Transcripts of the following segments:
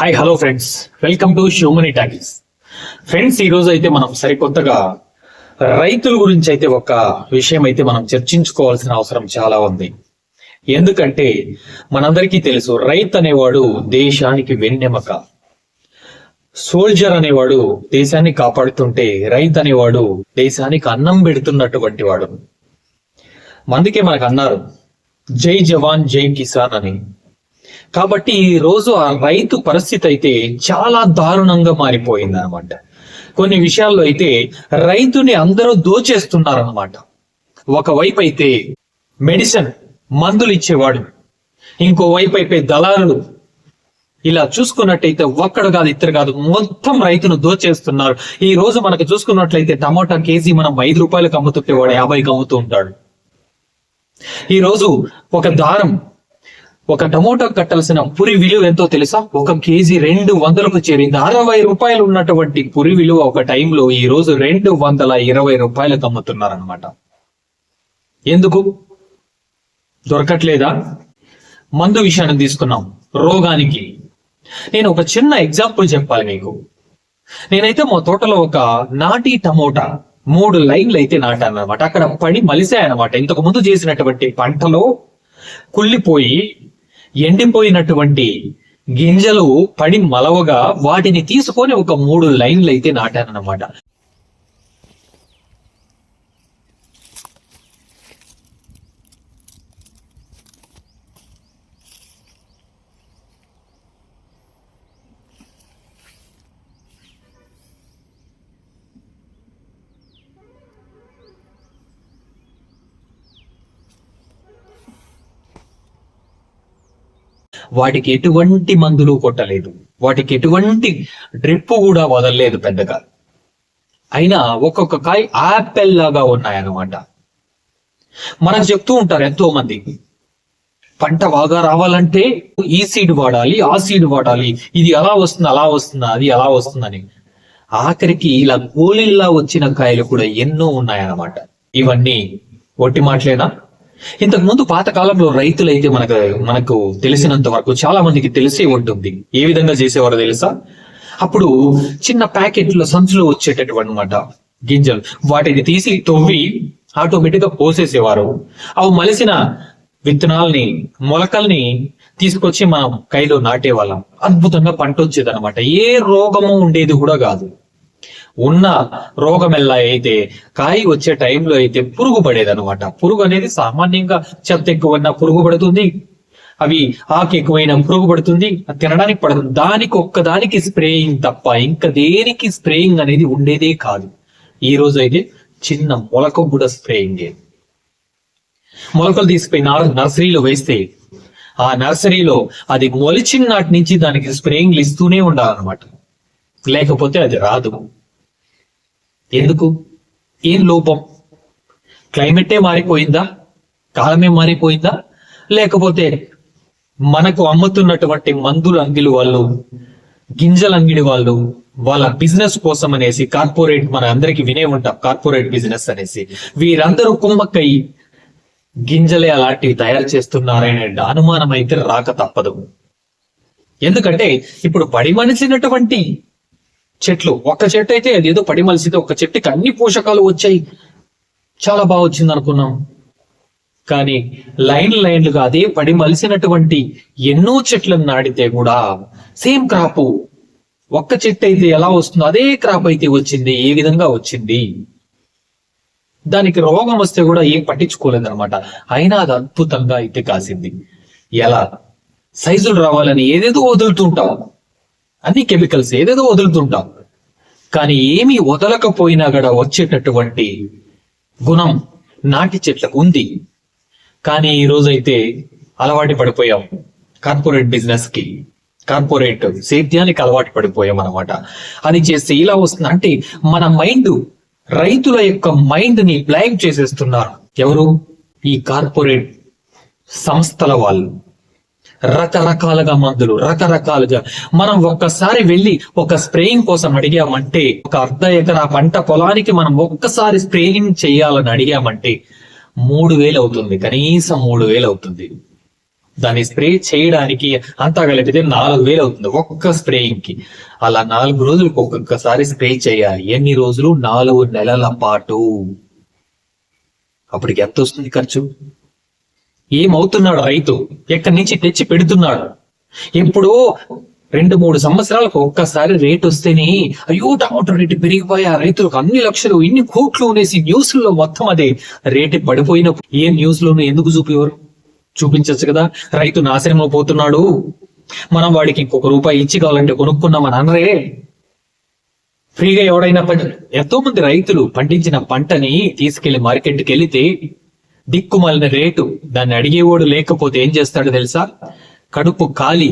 Hi hello friends, welcome to హ్యూమనీ talkies. Friends, ఈ రోజు అయితే మనం సరికొత్తగా రైతుల గురించి అయితే ఒక విషయం అయితే మనం చర్చించుకోవాల్సిన అవసరం చాలా ఉంది. ఎందుకంటే మనందరికీ తెలుసు, రైతు అనేవాడు దేశానికి వెన్నెముక. సోల్జర్ అనేవాడు దేశాన్ని కాపాడుతుంటే రైతు అనేవాడు దేశానికి అన్నం పెడుతున్నటువంటి వాడు. అందుకే మనకు అన్నారు జై జవాన్ జై కిసాన్ అని. కాబట్టి ఈ రోజు ఆ రైతు పరిస్థితి అయితే చాలా దారుణంగా మారిపోయింది అనమాట. కొన్ని విషయాల్లో అయితే రైతుని అందరూ దోచేస్తున్నారన్నమాట. ఒకవైపు అయితే మెడిసిన్ మందులు ఇచ్చేవాడు, ఇంకోవైపు అయితే దళారులు. ఇలా చూసుకున్నట్టయితే ఒక్కడు కాదు ఇద్దరు కాదు, మొత్తం రైతును దోచేస్తున్నారు. ఈ రోజు మనకు చూసుకున్నట్లయితే టమాటా కేజీ మనం 5 రూపాయలకు అమ్ముతుంటే వాడు 50కి అమ్ముతూ ఉంటాడు. ఈ రోజు ఒక దారం, ఒక టమోటా కట్టాల్సిన పురి విలువ ఎంతో తెలుసా? 1 కేజీ 200కు చేరింది. 60 రూపాయలు ఉన్నటువంటి పురి విలువ ఒక టైంలో ఈ రోజు 220 రూపాయలకు అమ్ముతున్నారనమాట. ఎందుకు? దొరకట్లేదా? మందు విషయాన్ని తీసుకున్నాం, రోగానికి. నేను ఒక చిన్న ఎగ్జాంపుల్ చెప్పాలి మీకు. నేనైతే మా తోటలో ఒక నాటి టమోటా 3 లైన్లు అయితే నాటాను అనమాట. అక్కడ పడి మలిసాయనమాట. ఇంతకు ముందు చేసినటువంటి పంటలో కుళ్ళిపోయి ఎండిపోయినటువంటి గింజలు పడి మలవగా వాటిని తీసుకొని ఒక 3 లైన్లు అయితే నాటానన్నమాట. వాటికి ఎటువంటి మందులు కొట్టలేదు, వాటికి ఎటువంటి డ్రిప్ కూడా వదలలేదు పెద్దగా. అయినా ఒక్కొక్క కాయ ఆపిల్ లాగా ఉన్నాయన్నమాట. మనకు చెప్తూ ఉంటారు ఎంతో మంది, పంట బాగా రావాలంటే ఈ సీడ్ వాడాలి, ఆ సీడ్ వాడాలి, ఇది అలా వస్తుంది, అలా వస్తుంది, అది అలా వస్తుందని. ఆఖరికి ఇలా గోళీల్లా వచ్చిన కాయలు కూడా ఎన్నో ఉన్నాయన్నమాట. ఇవన్నీ ఒట్టి మాటలేనా? ఇంతకు ముందు పాతకాలంలో రైతులైతే మనకు తెలిసినంత వరకు చాలా మందికి తెలిసే ఉంటుంది. ఏ విధంగా చేసేవారో తెలుసా? అప్పుడు చిన్న ప్యాకెట్లో సంచులు వచ్చేటటువంటి గింజలు, వాటిని తీసి తవ్వి ఆటోమేటిక్ గా పోసేసేవారు. అవి మలిసిన విత్తనాల్ని, మొలకల్ని తీసుకొచ్చి మనం కైలో నాటేవాళ్ళం. అద్భుతంగా పంట వచ్చేది అనమాట. ఏ రోగము ఉండేది కూడా కాదు. ఉన్న రోగం ఎలా అయితే కాయ వచ్చే టైంలో అయితే పురుగు పడేది అనమాట. పురుగు అనేది సామాన్యంగా చెత్త ఎక్కువైనా పురుగు పడుతుంది, అవి ఆకు ఎక్కువైనా పురుగు పడుతుంది, తినడానికి పడుతుంది. దానికి ఒక్కదానికి స్ప్రేయింగ్ తప్ప ఇంకా దేనికి స్ప్రేయింగ్ అనేది ఉండేదే కాదు. ఈ రోజు అయితే చిన్న మొలక కూడా స్ప్రేయింగ్. మొలకలు తీసుకుపోయి నర్సరీలో వేస్తే ఆ నర్సరీలో అది మొలిచిన నాటి నుంచి దానికి స్ప్రేయింగ్లు ఇస్తూనే ఉండాలన్నమాట. లేకపోతే అది రాదు. ఎందుకు? ఏం లోపం? క్లైమేటే మారిపోయిందా? కాలమే మారిపోయిందా? లేకపోతే మనకు అమ్ముతున్నటువంటి మందుల అంగిడి వాళ్ళు, గింజల అంగిడి వాళ్ళు, వాళ్ళ బిజినెస్ కోసం అనేసి కార్పొరేట్, మన అందరికి వినే ఉంటాం కార్పొరేట్ బిజినెస్ అనేసి, వీరందరూ కుమ్మక్కయి గింజలే అలాంటివి తయారు చేస్తున్నారనే అనుమానం అయితే రాక తప్పదు. ఎందుకంటే ఇప్పుడు పడిమనిసినటువంటి చెట్లు, ఒక్క చెట్టు అయితే అది ఏదో పడి మలిసితే ఒక చెట్టుకి అన్ని పోషకాలు వచ్చాయి, చాలా బాగా వచ్చింది అనుకున్నాం. కానీ లైన్లుగా అదే పడి మలిసినటువంటి ఎన్నో చెట్లను నాటితే కూడా సేమ్ క్రాప్, ఒక్క చెట్టు అయితే ఎలా వస్తుందో అదే క్రాప్ అయితే వచ్చింది. ఏ విధంగా వచ్చింది? దానికి రోగం వస్తే కూడా ఏం పట్టించుకోలేదన్నమాట. అయినా అది అద్భుతంగా అయితే కాసింది. ఎలా? సైజులు రావాలని ఏదేదో వదులుతుంటాం, అన్ని కెమికల్స్ ఏదేదో వదులుతుంటాం. కానీ ఏమీ వదలకపోయినా కూడా వచ్చేటటువంటి గుణం నాటి చెట్లకు ఉంది. కానీ ఈ రోజైతే అలవాటు పడిపోయాం కార్పొరేట్ బిజినెస్ కి, కార్పొరేట్ సేద్యానికి అలవాటు పడిపోయాం అనమాట. అది చేస్తే ఇలా వస్తుంది. అంటే మన మైండ్, రైతుల యొక్క మైండ్ ని బ్లాక్ చేసేస్తున్నారు. ఎవరు? ఈ కార్పొరేట్ సంస్థల వాళ్ళు. రకరకాలుగా మందులు, రకరకాలుగా. మనం ఒక్కసారి వెళ్ళి ఒక స్ప్రేయింగ్ కోసం అడిగామంటే, ఒక 1/2 ఎకరా పంట పొలానికి మనం ఒక్కసారి స్ప్రేయింగ్ చేయాలని అడిగామంటే 3000 అవుతుంది, కనీసం 3000 అవుతుంది. దాన్ని స్ప్రే చేయడానికి అంతా కలిపితే 4,000 అవుతుంది ఒక్క స్ప్రేయింగ్ కి. అలా 4 రోజులకు ఒక్కొక్కసారి స్ప్రే చేయాలి. ఎన్ని రోజులు? 4 నెలల పాటు. అప్పటికి ఎంత వస్తుంది ఖర్చు? ఏమవుతున్నాడు రైతు? ఎక్కడి నుంచి తెచ్చి పెడుతున్నాడు? ఎప్పుడో 2-3 సంవత్సరాలకు ఒక్కసారి రేట్ వస్తేనే అయ్యో టమాటో రేటు పెరిగిపోయా, రైతులకు అన్ని లక్షలు ఇన్ని కోట్లు అనేసి న్యూస్ లో మొత్తం అదే రేటు పడిపోయినప్పుడు ఏ న్యూస్ లోనూ ఎందుకు చూపేవారు? చూపించచ్చు కదా. రైతు నాశనం పోతున్నాడు, మనం వాడికి ఇంకొక రూపాయి ఇచ్చి కావాలంటే కొనుక్కున్నామని అనరే. ఫ్రీగా ఎవడైనా ఎంతో మంది రైతులు పండించిన పంటని తీసుకెళ్లి మార్కెట్కి వెళితే దిక్కుమాలిన రేటు, దాన్ని అడిగేవాడు లేకపోతే ఏం చేస్తాడో తెలుసా? కడుపు ఖాళీ,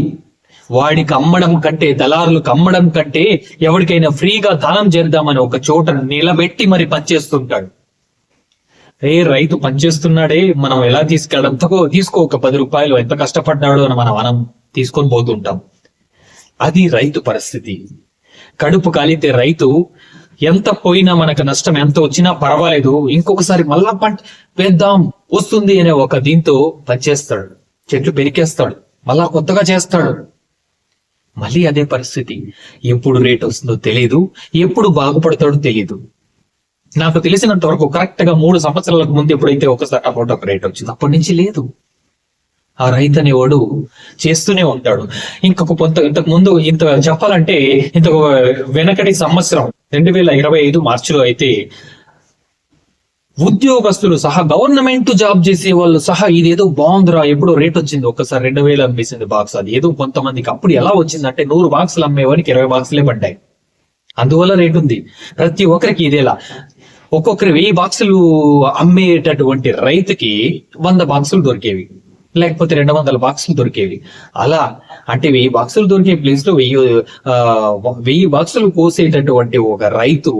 వాడికి అమ్మడం కంటే, దళారులకు అమ్మడం కంటే ఎవరికైనా ఫ్రీగా దానం చేద్దామని ఒక చోట నిలబెట్టి మరి పనిచేస్తుంటాడు. రైతు పనిచేస్తున్నాడే, మనం ఎలా తీసుకెళ్ళడం? తీసుకో ఒక 10 రూపాయలు, ఎంత కష్టపడ్డాడో అని మనం తీసుకొని పోతుంటాం. అది రైతు పరిస్థితి. కడుపు కాలితే రైతు ఎంత పోయినా, మనకు నష్టం ఎంత వచ్చినా పర్వాలేదు, ఇంకొకసారి మళ్ళా పంట వేద్దాం వస్తుంది అనే ఒక దీంతో పనిచేస్తాడు, చెట్లు పెరికేస్తాడు, మళ్ళా కొత్తగా చేస్తాడు. మళ్ళీ అదే పరిస్థితి. ఎప్పుడు రేట్ వస్తుందో తెలియదు, ఎప్పుడు బాగుపడతాడో తెలియదు. నాకు తెలిసినంత వరకు కరెక్ట్ గా 3 సంవత్సరాలకు ముందు ఎప్పుడైతే ఒకసారి టమాటో ఒక రేట్ వచ్చింది, అప్పటి నుంచి లేదు. ఆ రైతు అనేవాడు చేస్తూనే ఉంటాడు. ఇంతకు ముందు ఇంత చెప్పాలంటే, వెనకటి సంవత్సరం 2025 మార్చిలో అయితే ఉద్యోగస్తులు సహా, గవర్నమెంట్ జాబ్ చేసే వాళ్ళు సహా ఇదేదో బాగుందిరా, ఎప్పుడో రేట్ వచ్చింది, ఒక్కసారి 2,000 అనిపిస్తుంది బాక్స్. అది ఏదో కొంతమందికి అప్పుడు ఎలా వచ్చిందంటే 100 బాక్సులు అమ్మేవారికి 20 బాక్సులే పడ్డాయి. అందువల్ల రేట్ ఉంది. ప్రతి ఒక్కరికి ఇదేలా, ఒక్కొక్కరు 1000 బాక్సులు అమ్మేటటువంటి రైతుకి 100 బాక్సులు దొరికేవి, లేకపోతే 200 బాక్సులు దొరికేవి. అలా అంటే 1000 బాక్సులు దొరికే ప్లేస్ లో 1000 బాక్సులు కోసేటటువంటి ఒక రైతు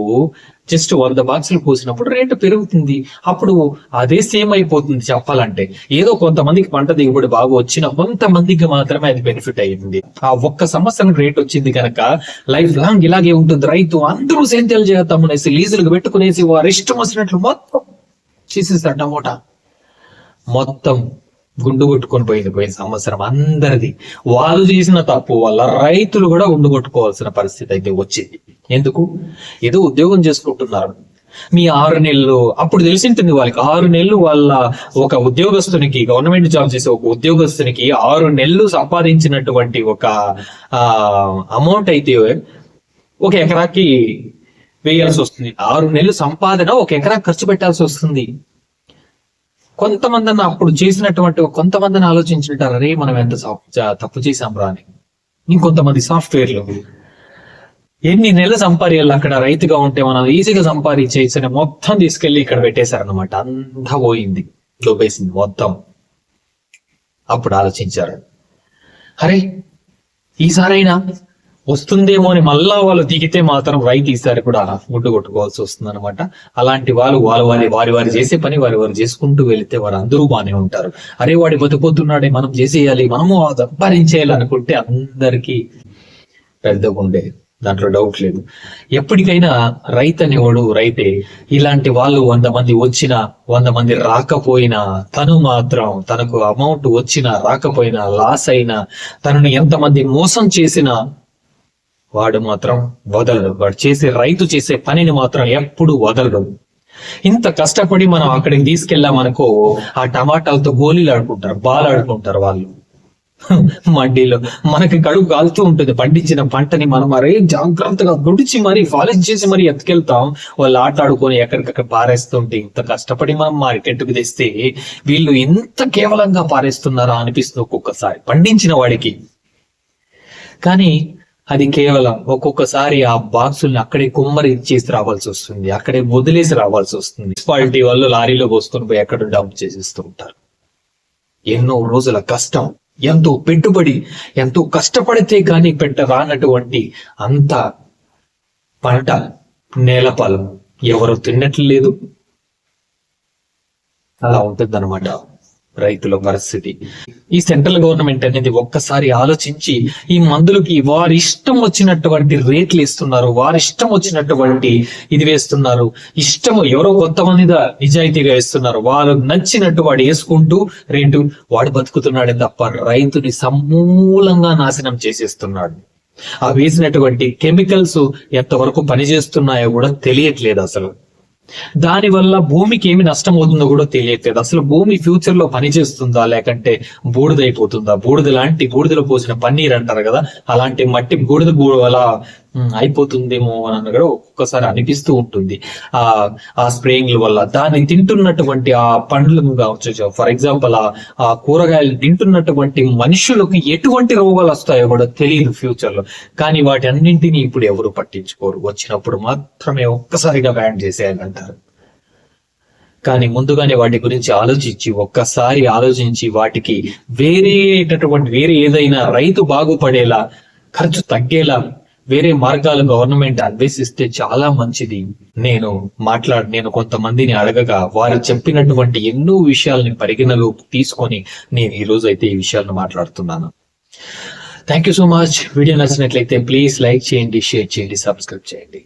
జస్ట్ 100 బాక్సులు కోసినప్పుడు రేటు పెరుగుతుంది. అప్పుడు అదే సేమ్ అయిపోతుంది. చెప్పాలంటే ఏదో కొంతమందికి పంట దిగుబడి బాగా వచ్చిన కొంతమందికి మాత్రమే అది బెనిఫిట్ అయ్యింది. ఆ ఒక్క సంవత్సరం రేట్ వచ్చింది కనుక లైఫ్ లాంగ్ ఇలాగే ఉంటుంది. రైతు అందరూ సేంద్రియాలు చేద్దామనేసి లీజులకు పెట్టుకునేసి వారు ఇష్టం వచ్చినట్లు మొత్తం చేసేస్తారు. టమోటా మొత్తం గుండు కొట్టుకొని పోయిన సంవత్సరం అందరిది. వాళ్ళు చేసిన తప్పు వల్ల రైతులు కూడా గుండు కొట్టుకోవాల్సిన పరిస్థితి అయితే వచ్చింది. ఎందుకు? ఏదో ఉద్యోగం చేసుకుంటున్నారు. మీ 6 నెలలు అప్పుడు తెలిసింటుంది వాళ్ళకి. 6 నెలలు వాళ్ళ ఒక ఉద్యోగస్తునికి, గవర్నమెంట్ జాబ్ చేసే ఒక ఉద్యోగస్తునికి 6 నెలలు సంపాదించినటువంటి ఒక అమౌంట్ అయితే ఒక ఎకరాకి వేయాల్సి వస్తుంది. 6 నెలలు సంపాదన ఒక ఎకరా ఖర్చు పెట్టాల్సి వస్తుంది. కొంతమందిని అప్పుడు చేసినటువంటి కొంతమందిని ఆలోచించుంటారు, అరే మనం ఎంత తప్పు చేసాం రా అని. ఇంకొంతమంది సాఫ్ట్వేర్లు ఎన్ని నెలలు సంపాదించాలి అక్కడ రైతుగా ఉంటే మనం ఈజీగా సంపాదించేసిన మొత్తం తీసుకెళ్లి ఇక్కడ పెట్టేశారనమాట. అంతా పోయింది, లోపేసింది మొత్తం. అప్పుడు ఆలోచించారు, అరే ఈసారైనా వస్తుందేమో అని మళ్ళా వాళ్ళు దిగితే మాత్రం రైతు ఈసారి కూడా గుడ్డు కొట్టుకోవాల్సి వస్తుంది అనమాట. అలాంటి వాళ్ళు వారి చేసే పని వారు చేసుకుంటూ వెళితే వారు అందరూ బాగానే ఉంటారు. అరే వాడి బతిపోతున్నాడే, మనం చేసేయాలి, మనము సంపాదించేయాలి అనుకుంటే అందరికీ పెద్దగా ఉండే, దాంట్లో డౌట్ లేదు. ఎప్పటికైనా రైతు అనేవాడు రైతే. ఇలాంటి వాళ్ళు 100 మంది వచ్చినా 100 మంది రాకపోయినా, తను మాత్రం తనకు అమౌంట్ వచ్చినా రాకపోయినా, లాస్ అయినా, తనను ఎంతమంది మోసం చేసినా వాడు మాత్రం వదలడు. వాడు రైతు చేసే పనిని మాత్రం ఎప్పుడు వదలడు. ఇంత కష్టపడి మనం అక్కడికి తీసుకెళ్ళామనుకో, ఆ టమాటాలతో గోళీలు ఆడుకుంటారు, బాల్ ఆడుకుంటారు వాళ్ళు మండీలో. మనకి కడుపు కాలుతూ ఉంటుంది. పండించిన పంటని మనం మరీ జాగ్రత్తగా గుడిచి మరీ ఫాలిష్ చేసి మరీ ఎత్తుకెళ్తాం. వాళ్ళు ఆట ఆడుకొని ఎక్కడికక్కడ పారేస్తుంటే, ఇంత కష్టపడి మనం మార్కెట్కు తెస్తే వీళ్ళు ఎంత కేవలంగా పారేస్తున్నారా అనిపిస్తుంది ఒక్కొక్కసారి పండించిన వాడికి. కానీ అది కేవలం ఒక్కొక్కసారి ఆ బాక్సుల్ని అక్కడే కుమ్మరి ఇచ్చేసి రావాల్సి వస్తుంది, అక్కడే వదిలేసి రావాల్సి వస్తుంది. మున్సిపాలిటీ వాళ్ళు లారీలో పోసుకొని పోయి ఎక్కడ డంప్ చేసేస్తూ ఉంటారు. ఎన్నో రోజుల కష్టం, ఎంతో పెట్టుబడి, ఎంతో కష్టపడితే కానీ రానటువంటి అంత పంట నేలపాలు ఎవరు తిన్నట్లు లేదు. అలా ఉంటుంది అనమాట. రైతుల పరిస్థితి. ఈ సెంట్రల్ గవర్నమెంట్ అనేది ఒక్కసారి ఆలోచించి ఈ మందులకి వారి ఇష్టం వచ్చినటువంటి రేట్లు ఇస్తున్నారు, వారి ఇష్టం వచ్చినటువంటి ఇది వేస్తున్నారు, ఇష్టము ఎవరో కొంతమంది నిజాయితీగా వేస్తున్నారు, వారు నచ్చినట్టు వాడు వేసుకుంటూ రేటు వాడు బతుకుతున్నాడే తప్ప రైతుని సమూలంగా నాశనం చేసేస్తున్నాడు. ఆ వేసినటువంటి కెమికల్స్ ఎంతవరకు పనిచేస్తున్నాయో కూడా తెలియట్లేదు అసలు. దాని వల్ల భూమికి ఏమి నష్టం అవుతుందో కూడా తెలియట్లేదు. అసలు భూమి ఫ్యూచర్ లో పనిచేస్తుందా లేకంటే బూడిదైపోతుందా? బూడిదలో పోసిన పన్నీర్ అంటారు కదా, అలాంటి మట్టి బూడిద అలా అయిపోతుందేమో అని కూడా ఒక్కొక్కసారి అనిపిస్తూ ఉంటుంది ఆ స్ప్రేయింగ్ల వల్ల. దాన్ని తింటున్నటువంటి ఆ పండ్లు కావచ్చు, ఫర్ ఎగ్జాంపుల్ ఆ కూరగాయలు తింటున్నటువంటి మనుషులకు ఎటువంటి రోగాలు వస్తాయో కూడా తెలియదు ఫ్యూచర్ లో. కానీ వాటి అన్నింటినీ ఇప్పుడు ఎవరు పట్టించుకోరు, వచ్చినప్పుడు మాత్రమే ఒక్కసారిగా బ్యాన్ చేసేయాలంటారు. కానీ ముందుగానే వాటి గురించి ఒక్కసారి ఆలోచించి వాటికి వేరే ఏదైనా రైతు బాగుపడేలా, ఖర్చు తగ్గేలా వేరే మార్గాలు గవర్నమెంట్ అన్వేషిస్తే చాలా మంచిది. నేను కొంతమందిని అడగగా వారు చెప్పినటువంటి ఎన్నో విషయాలని పరిగణలోకి తీసుకొని నేను ఈ రోజు అయితే ఈ విషయాలను మాట్లాడుతున్నాను. Thank you so much. Video నచ్చినట్లయితే ప్లీజ్ లైక్ చేయండి, షేర్ చేయండి, సబ్స్క్రైబ్ చేయండి.